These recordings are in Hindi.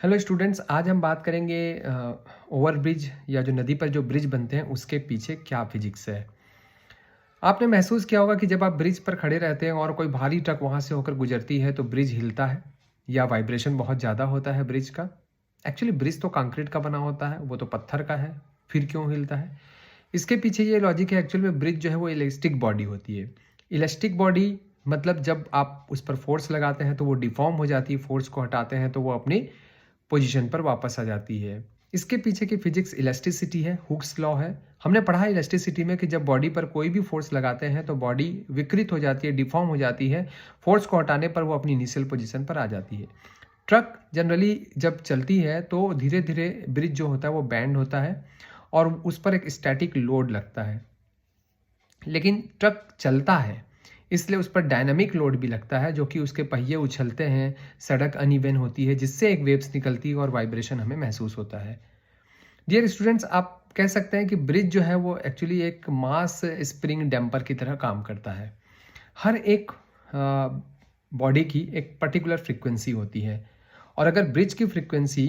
हेलो स्टूडेंट्स, आज हम बात करेंगे ओवर ब्रिज या जो नदी पर जो ब्रिज बनते हैं उसके पीछे क्या फिजिक्स है। आपने महसूस किया होगा कि जब आप ब्रिज पर खड़े रहते हैं और कोई भारी ट्रक वहाँ से होकर गुजरती है तो ब्रिज हिलता है या वाइब्रेशन बहुत ज़्यादा होता है ब्रिज का। एक्चुअली ब्रिज तो कंक्रीट का बना होता है, वो तो पत्थर का है, फिर क्यों हिलता है? इसके पीछे ये लॉजिक है। एक्चुअल में ब्रिज जो है वो इलास्टिक बॉडी होती है। इलास्टिक बॉडी मतलब जब आप उस पर फोर्स लगाते हैं तो वो डिफॉर्म हो जाती है, फोर्स को हटाते हैं तो वो अपनी पोजीशन पर वापस आ जाती है। इसके पीछे की फिजिक्स इलास्टिसिटी है, हुक्स लॉ है। हमने पढ़ा है इलास्टिसिटी में कि जब बॉडी पर कोई भी फोर्स लगाते हैं तो बॉडी विकृत हो जाती है, डिफॉर्म हो जाती है। फोर्स को हटाने पर वो अपनी इनिशियल पोजीशन पर आ जाती है। ट्रक जनरली जब चलती है तो धीरे धीरे ब्रिज जो होता है वो बैंड होता है और उस पर एक स्टैटिक लोड लगता है। लेकिन ट्रक चलता है इसलिए उस पर डायनामिक लोड भी लगता है, जो कि उसके पहिए उछलते हैं, सड़क अनइवन होती है जिससे एक वेव्स निकलती है और वाइब्रेशन हमें महसूस होता है। डियर स्टूडेंट्स, आप कह सकते हैं कि ब्रिज जो है वो एक्चुअली एक मास स्प्रिंग डैम्पर की तरह काम करता है। हर एक बॉडी की एक पर्टिकुलर फ्रीक्वेंसी होती है और अगर ब्रिज की फ्रीक्वेंसी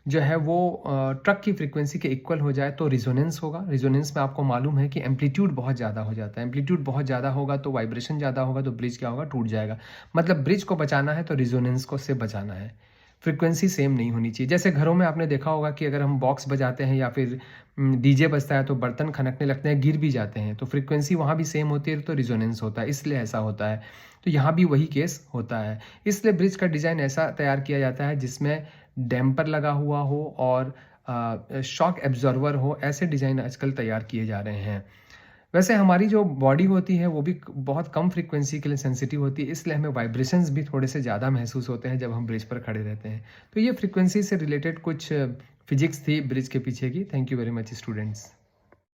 जो है वो ट्रक की फ्रीक्वेंसी के इक्वल हो जाए तो रिजोनेंस होगा। रिजोनेंस में आपको मालूम है कि एम्पलीट्यूड बहुत ज़्यादा हो जाता है। एम्पलीट्यूड बहुत ज़्यादा होगा तो वाइब्रेशन ज़्यादा होगा तो ब्रिज क्या होगा, टूट जाएगा। मतलब ब्रिज को बचाना है तो रिजोनेंस को से बचाना है। फ्रीक्वेंसी सेम नहीं होनी चाहिए। जैसे घरों में आपने देखा होगा कि अगर हम बॉक्स बजाते हैं या फिर डीजे बजता है तो बर्तन खनकने लगते हैं, गिर भी जाते हैं, तो फ्रीक्वेंसी वहाँ भी सेम होती है तो रिजोनेंस होता है, इसलिए ऐसा होता है। तो यहाँ भी वही केस होता है। इसलिए ब्रिज का डिज़ाइन ऐसा तैयार किया जाता है जिसमें डैम्पर लगा हुआ हो और शॉक एब्जॉर्वर हो। ऐसे डिज़ाइन आजकल तैयार किए जा रहे हैं। वैसे हमारी जो बॉडी होती है वो भी बहुत कम फ्रीक्वेंसी के लिए सेंसिटिव होती है, इसलिए हमें वाइब्रेशंस भी थोड़े से ज़्यादा महसूस होते हैं जब हम ब्रिज पर खड़े रहते हैं। तो ये फ्रीक्वेंसी से रिलेटेड कुछ फिजिक्स थी ब्रिज के पीछे की। Thank you very much students.